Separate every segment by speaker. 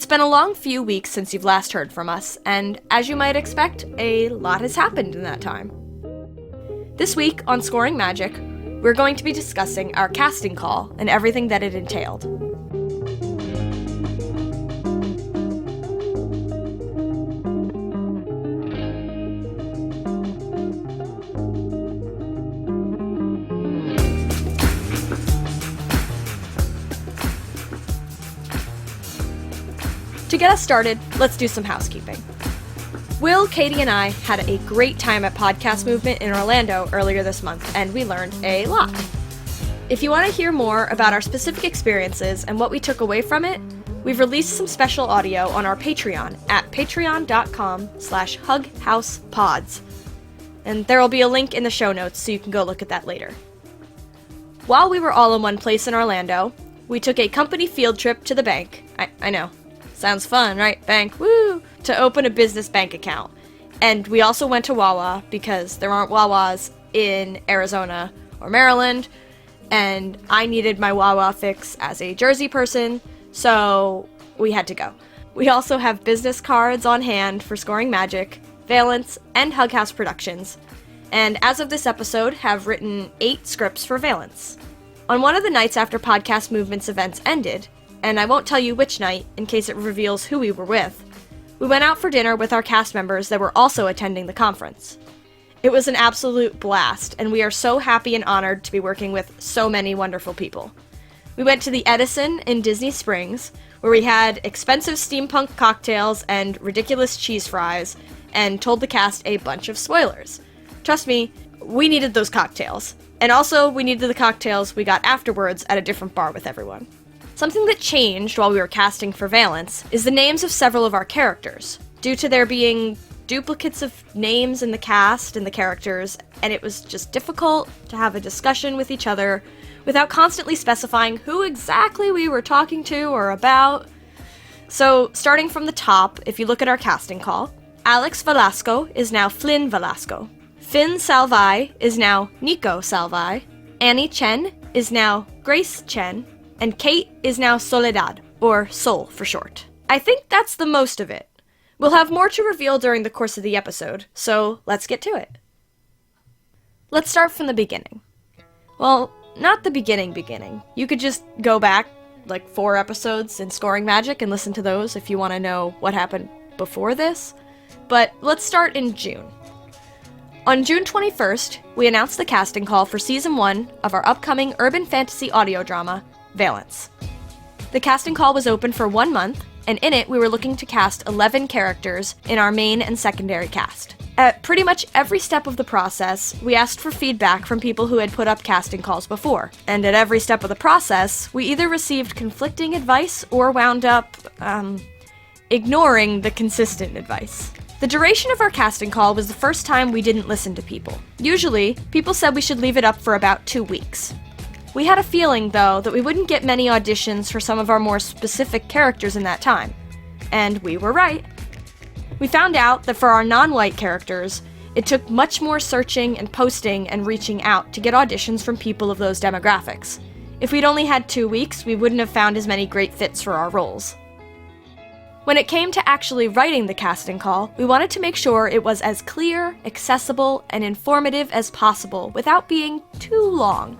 Speaker 1: It's been a long few weeks since you've last heard from us, and as you might expect, a lot has happened in that time. This week on Scoring Magic, we're going to be discussing our casting call and everything that it entailed. To get us started, let's do some housekeeping. Will, Katie, and I had a great time at Podcast Movement in Orlando earlier this month, and we learned a lot. If you want to hear more about our specific experiences and what we took away from it, we've released some special audio on our Patreon at patreon.com/hughousepodz. And there will be a link in the show notes so you can go look at that later. While we were all in one place in Orlando, we took a company field trip to the bank. I know. Sounds fun, right? Bank, woo! To open a business bank account. And we also went to Wawa because there aren't Wawas in Arizona or Maryland, and I needed my Wawa fix as a Jersey person, so we had to go. We also have business cards on hand for Scoring Magic, Valence, and Hug House Productions, and as of this episode, have written 8 scripts for Valence. On one of the nights after Podcast Movement's events ended, and I won't tell you which night in case it reveals who we were with, we went out for dinner with our cast members that were also attending the conference. It was an absolute blast, and we are so happy and honored to be working with so many wonderful people. We went to the Edison in Disney Springs, where we had expensive steampunk cocktails and ridiculous cheese fries, and told the cast a bunch of spoilers. Trust me, we needed those cocktails. And also, we needed the cocktails we got afterwards at a different bar with everyone. Something that changed while we were casting for Valence is the names of several of our characters, due to there being duplicates of names in the cast and the characters, and it was just difficult to have a discussion with each other without constantly specifying who exactly we were talking to or about. So, starting from the top, if you look at our casting call, Alex Velasco is now Flynn Velasco. Finn Salvai is now Nico Salvai. Annie Chen is now Grace Chen. And Kate is now Soledad, or Sol for short. I think that's the most of it. We'll have more to reveal during the course of the episode, so let's get to it. Let's start from the beginning. Well, not the beginning. You could just go back, 4 episodes in Scoring Magic and listen to those if you want to know what happened before this. But let's start in June. On June 21st, we announced the casting call for Season 1 of our upcoming urban fantasy audio drama, Valence. The casting call was open for 1 month, and in it we were looking to cast 11 characters in our main and secondary cast. At pretty much every step of the process, we asked for feedback from people who had put up casting calls before, and at every step of the process, we either received conflicting advice or wound up, ignoring the consistent advice. The duration of our casting call was the first time we didn't listen to people. Usually, people said we should leave it up for about 2 weeks. We had a feeling, though, that we wouldn't get many auditions for some of our more specific characters in that time. And we were right. We found out that for our non-white characters, it took much more searching and posting and reaching out to get auditions from people of those demographics. If we'd only had 2 weeks, we wouldn't have found as many great fits for our roles. When it came to actually writing the casting call, we wanted to make sure it was as clear, accessible, and informative as possible without being too long.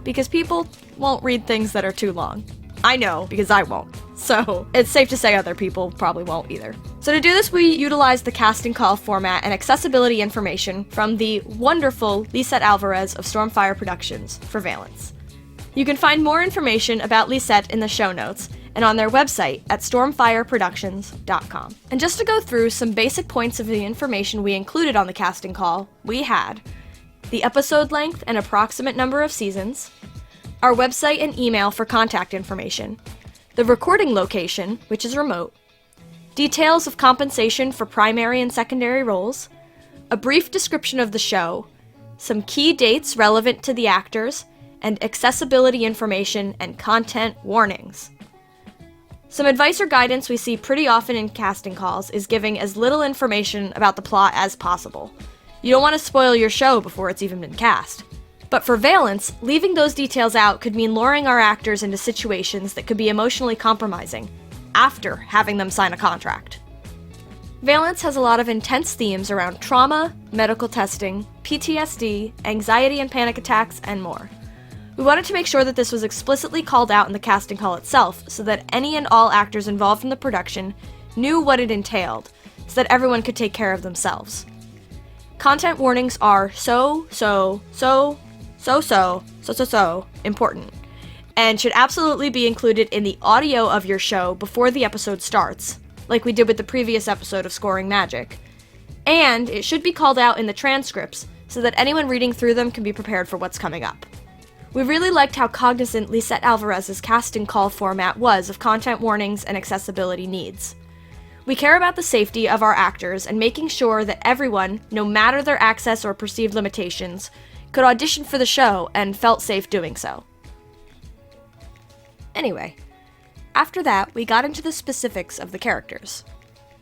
Speaker 1: Because people won't read things that are too long. I know, because I won't. So, it's safe to say other people probably won't either. So to do this, we utilized the casting call format and accessibility information from the wonderful Lisette Alvarez of Stormfire Productions for Valence. You can find more information about Lisette in the show notes and on their website at stormfireproductions.com. And just to go through some basic points of the information we included on the casting call, we had the episode length and approximate number of seasons, our website and email for contact information, the recording location, which is remote, details of compensation for primary and secondary roles, a brief description of the show, some key dates relevant to the actors, and accessibility information and content warnings. Some advice or guidance we see pretty often in casting calls is giving as little information about the plot as possible. You don't want to spoil your show before it's even been cast. But for Valence, leaving those details out could mean luring our actors into situations that could be emotionally compromising. after having them sign a contract. Valence has a lot of intense themes around trauma, medical testing, PTSD, anxiety and panic attacks, and more. We wanted to make sure that this was explicitly called out in the casting call itself so that any and all actors involved in the production knew what it entailed, so that everyone could take care of themselves. Content warnings are so important, and should absolutely be included in the audio of your show before the episode starts, like we did with the previous episode of Scoring Magic. And it should be called out in the transcripts so that anyone reading through them can be prepared for what's coming up. We really liked how cognizant Lisette Alvarez's casting call format was of content warnings and accessibility needs. We care about the safety of our actors and making sure that everyone, no matter their access or perceived limitations, could audition for the show and felt safe doing so. Anyway, after that, we got into the specifics of the characters.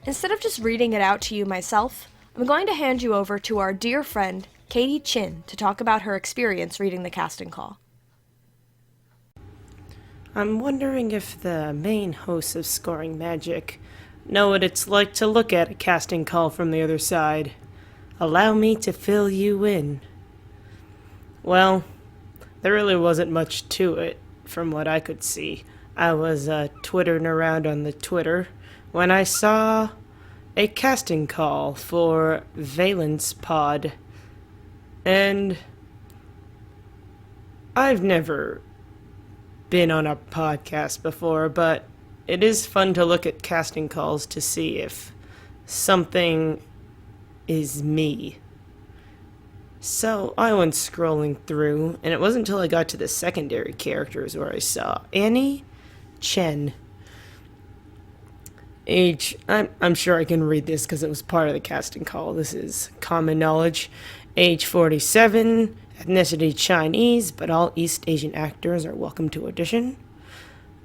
Speaker 1: Instead of just reading it out to you myself, I'm going to hand you over to our dear friend, Katie Chin, to talk about her experience reading the casting call.
Speaker 2: I'm wondering if the main hosts of Scoring Magic know what it's like to look at a casting call from the other side. Allow me to fill you in. Well, there really wasn't much to it, from what I could see. I was twittering around on the Twitter when I saw a casting call for Valence Pod, and I've never been on a podcast before, but it is fun to look at casting calls to see if something is me. So I went scrolling through, and it wasn't until I got to the secondary characters where I saw Annie Chen. Age, I'm sure I can read this because it was part of the casting call. This is common knowledge. Age 47, ethnicity Chinese, but all East Asian actors are welcome to audition.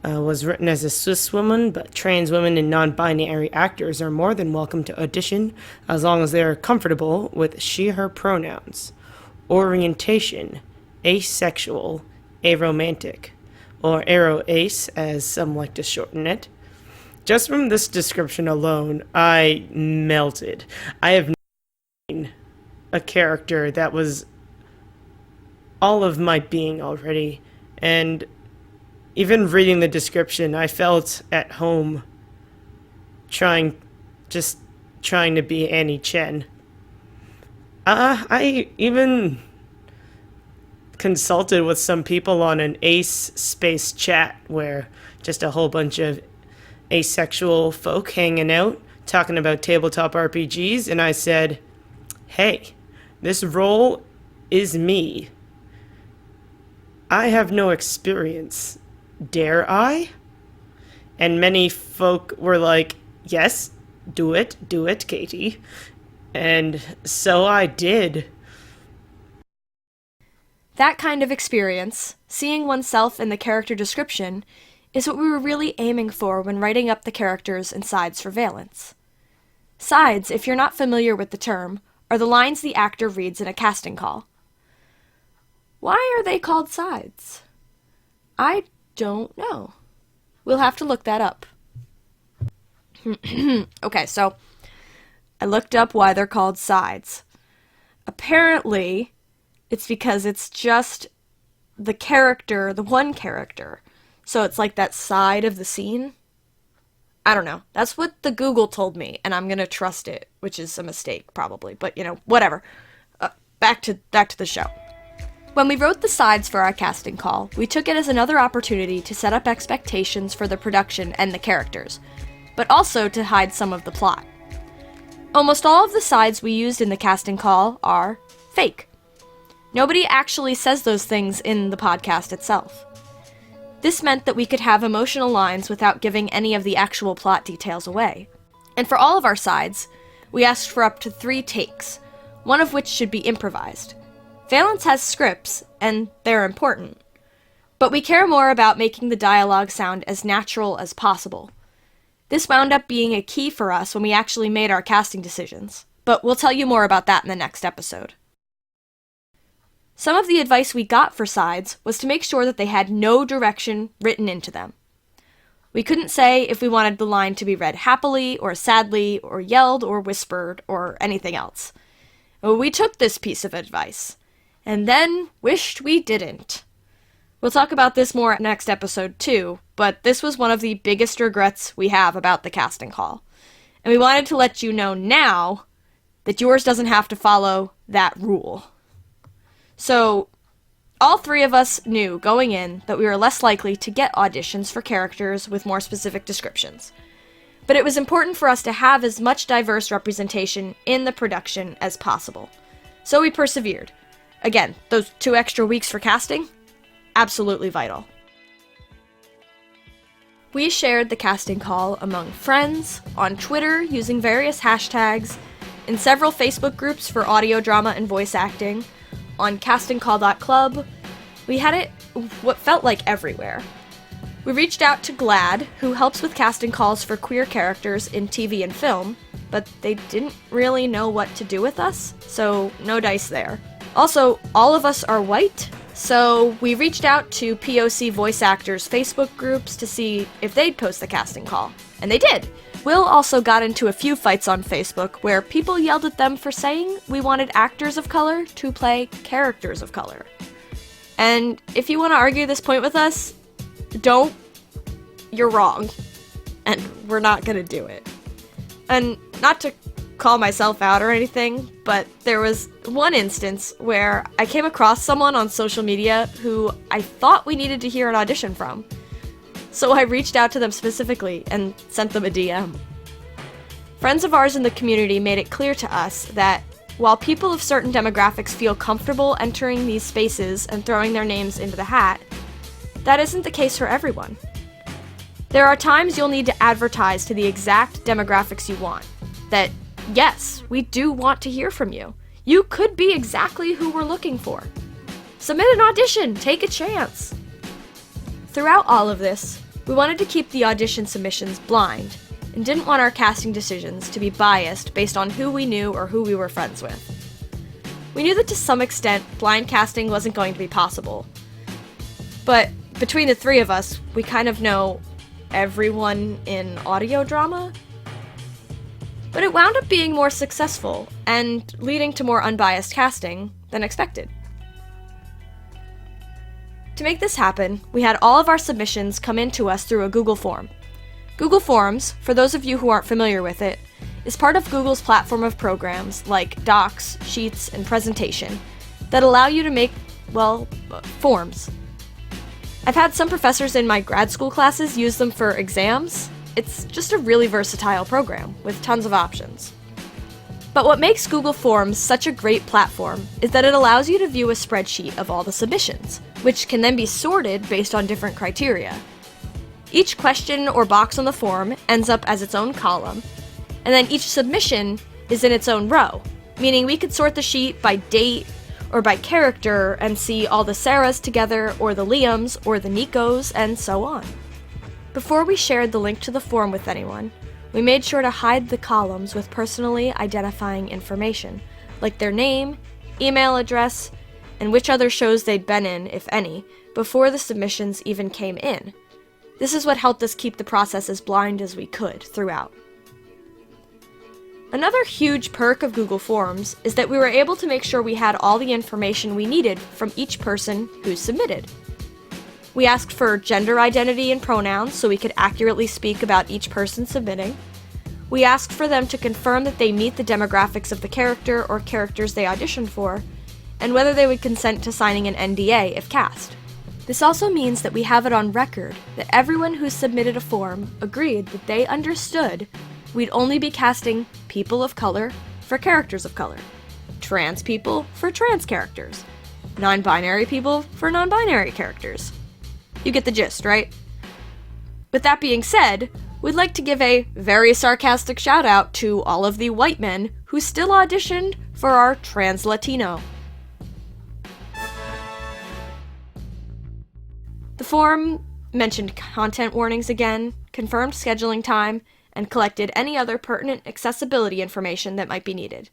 Speaker 2: Was written as a Swiss woman, but trans women and non-binary actors are more than welcome to audition as long as they are comfortable with she/her pronouns. Orientation, asexual, aromantic, or aroace as some like to shorten it. Just from this description alone, I melted. I have seen a character that was all of my being already, and even reading the description, I felt at home trying to be Annie Chen. I even consulted with some people on an ace space chat where just a whole bunch of asexual folk hanging out, talking about tabletop RPGs, and I said, hey, this role is me. I have no experience. Dare I? And many folk were like, yes, do it, Katie. And so I did.
Speaker 1: That kind of experience, seeing oneself in the character description, is what we were really aiming for when writing up the characters and sides for Valence. Sides, if you're not familiar with the term, are the lines the actor reads in a casting call. Why are they called sides? I don't know. We'll have to look that up. Okay, so I looked up why they're called sides. Apparently, it's because it's just the character, the one character. So it's like that side of the scene. I don't know. That's what the Google told me, and I'm gonna trust it, which is a mistake, probably. But, whatever. Back to the show. When we wrote the sides for our casting call, we took it as another opportunity to set up expectations for the production and the characters, but also to hide some of the plot. Almost all of the sides we used in the casting call are fake. Nobody actually says those things in the podcast itself. This meant that we could have emotional lines without giving any of the actual plot details away. And for all of our sides, we asked for up to 3 takes, one of which should be improvised. Valence has scripts, and they're important. But we care more about making the dialogue sound as natural as possible. This wound up being a key for us when we actually made our casting decisions, but we'll tell you more about that in the next episode. Some of the advice we got for sides was to make sure that they had no direction written into them. We couldn't say if we wanted the line to be read happily or sadly or yelled or whispered or anything else. We took this piece of advice, and then wished we didn't. We'll talk about this more next episode too, but this was one of the biggest regrets we have about the casting call. And we wanted to let you know now that yours doesn't have to follow that rule. So, all three of us knew going in that we were less likely to get auditions for characters with more specific descriptions. But it was important for us to have as much diverse representation in the production as possible. So we persevered. Again, those 2 extra weeks for casting? Absolutely vital. We shared the casting call among friends, on Twitter using various hashtags, in several Facebook groups for audio drama and voice acting, on castingcall.club. We had it what felt like everywhere. We reached out to GLAAD, who helps with casting calls for queer characters in TV and film, but they didn't really know what to do with us, so no dice there. Also, all of us are white, so we reached out to POC voice actors' Facebook groups to see if they'd post the casting call, and they did. Will also got into a few fights on Facebook where people yelled at them for saying we wanted actors of color to play characters of color. And if you want to argue this point with us, don't. You're wrong. And we're not gonna do it. And not to call myself out or anything, but there was one instance where I came across someone on social media who I thought we needed to hear an audition from. So I reached out to them specifically and sent them a DM. Friends of ours in the community made it clear to us that while people of certain demographics feel comfortable entering these spaces and throwing their names into the hat, that isn't the case for everyone. There are times you'll need to advertise to the exact demographics you want. That, yes, we do want to hear from you. You could be exactly who we're looking for. Submit an audition, take a chance. Throughout all of this, we wanted to keep the audition submissions blind, and didn't want our casting decisions to be biased based on who we knew or who we were friends with. We knew that to some extent, blind casting wasn't going to be possible. But between the three of us, we kind of know everyone in audio drama. But it wound up being more successful, and leading to more unbiased casting than expected. To make this happen, we had all of our submissions come in to us through a Google form. Google Forms, for those of you who aren't familiar with it, is part of Google's platform of programs like Docs, Sheets, and Presentation that allow you to make, forms. I've had some professors in my grad school classes use them for exams. It's just a really versatile program with tons of options. But what makes Google Forms such a great platform is that it allows you to view a spreadsheet of all the submissions, which can then be sorted based on different criteria. Each question or box on the form ends up as its own column, and then each submission is in its own row, meaning we could sort the sheet by date or by character and see all the Sarahs together, or the Liams, or the Nikos, and so on. Before we shared the link to the form with anyone, we made sure to hide the columns with personally identifying information, like their name, email address, and which other shows they'd been in, if any, before the submissions even came in. This is what helped us keep the process as blind as we could throughout. Another huge perk of Google Forms is that we were able to make sure we had all the information we needed from each person who submitted. We asked for gender identity and pronouns so we could accurately speak about each person submitting. We asked for them to confirm that they meet the demographics of the character or characters they auditioned for, and whether they would consent to signing an NDA if cast. This also means that we have it on record that everyone who submitted a form agreed that they understood we'd only be casting people of color for characters of color, trans people for trans characters, non-binary people for non-binary characters. You get the gist, right? With that being said, we'd like to give a very sarcastic shout out to all of the white men who still auditioned for our trans Latino. The form mentioned content warnings again, confirmed scheduling time, and collected any other pertinent accessibility information that might be needed.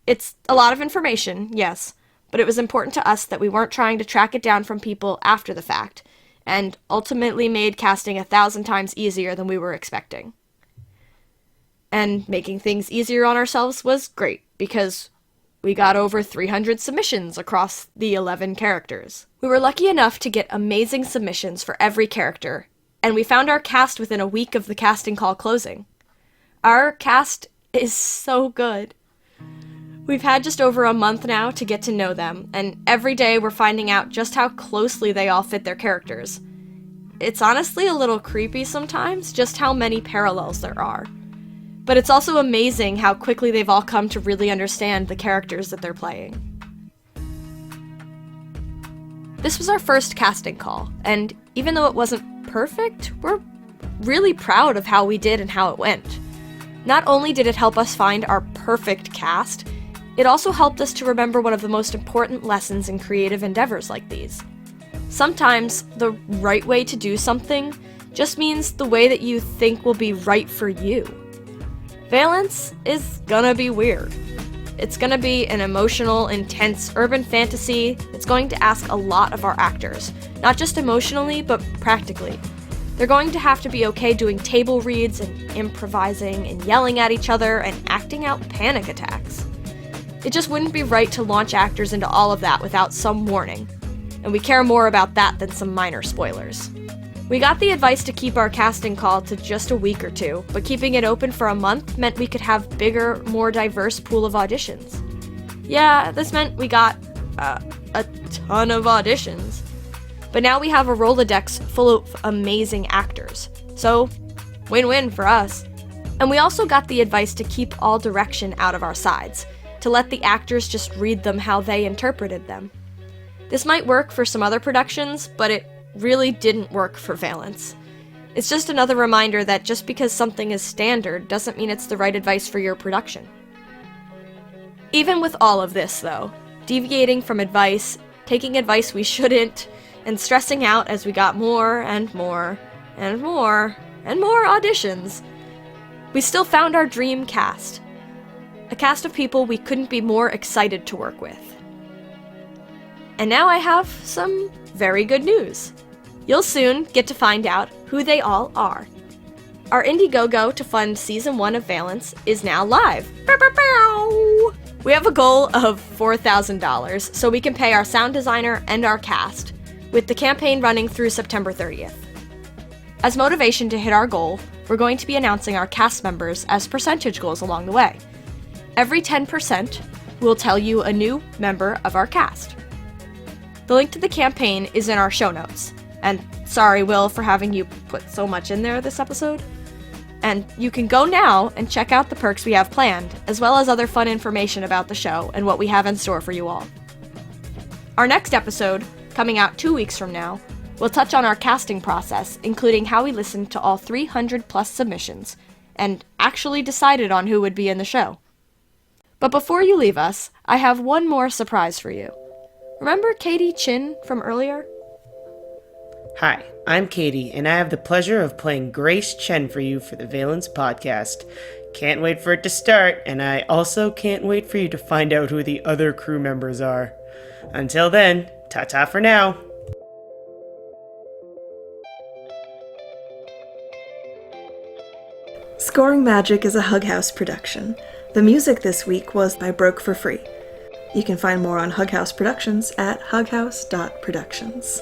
Speaker 1: It's a lot of information, yes, but it was important to us that we weren't trying to track it down from people after the fact, and ultimately made casting 1,000 times easier than we were expecting. And making things easier on ourselves was great, because we got over 300 submissions across the 11 characters. We were lucky enough to get amazing submissions for every character, and we found our cast within a week of the casting call closing. Our cast is so good. We've had just over a month now to get to know them, and every day we're finding out just how closely they all fit their characters. It's honestly a little creepy sometimes, just how many parallels there are. But it's also amazing how quickly they've all come to really understand the characters that they're playing. This was our first casting call, and even though it wasn't perfect, we're really proud of how we did and how it went. Not only did it help us find our perfect cast, it also helped us to remember one of the most important lessons in creative endeavors like these. Sometimes the right way to do something just means the way that you think will be right for you. Valence is gonna be weird. It's gonna be an emotional, intense urban fantasy that's going to ask a lot of our actors, not just emotionally, but practically. They're going to have to be okay doing table reads and improvising and yelling at each other and acting out panic attacks. It just wouldn't be right to launch actors into all of that without some warning, and we care more about that than some minor spoilers. We got the advice to keep our casting call to just a week or two, but keeping it open for a month meant we could have bigger, more diverse pool of auditions. Yeah, this meant we got a ton of auditions. But now we have a Rolodex full of amazing actors, so win-win for us. And we also got the advice to keep all direction out of our sides, to let the actors just read them how they interpreted them. This might work for some other productions, but it really didn't work for Valence. It's just another reminder that just because something is standard doesn't mean it's the right advice for your production. Even with all of this, though, deviating from advice, taking advice we shouldn't, and stressing out as we got more and more and more and more auditions, we still found our dream cast. A cast of people we couldn't be more excited to work with. And now I have some very good news. You'll soon get to find out who they all are. Our Indiegogo to fund Season 1 of Valence is now live. We have a goal of $4,000 so we can pay our sound designer and our cast, with the campaign running through September 30th. As motivation to hit our goal, we're going to be announcing our cast members as percentage goals along the way. Every 10% will tell you a new member of our cast. The link to the campaign is in our show notes. And sorry, Will, for having you put so much in there this episode. And you can go now and check out the perks we have planned, as well as other fun information about the show and what we have in store for you all. Our next episode, coming out 2 weeks from now, will touch on our casting process, including how we listened to all 300 plus submissions, and actually decided on who would be in the show. But before you leave us, I have one more surprise for you. Remember Katie Chin from earlier?
Speaker 2: Hi, I'm Katie, and I have the pleasure of playing Grace Chen for you for the Valence podcast. Can't wait for it to start, and I also can't wait for you to find out who the other crew members are. Until then, ta-ta for now.
Speaker 3: Scoring Magic is a Hug House production. The music this week was by Broke for Free. You can find more on Hug House Productions at hughouse.productions.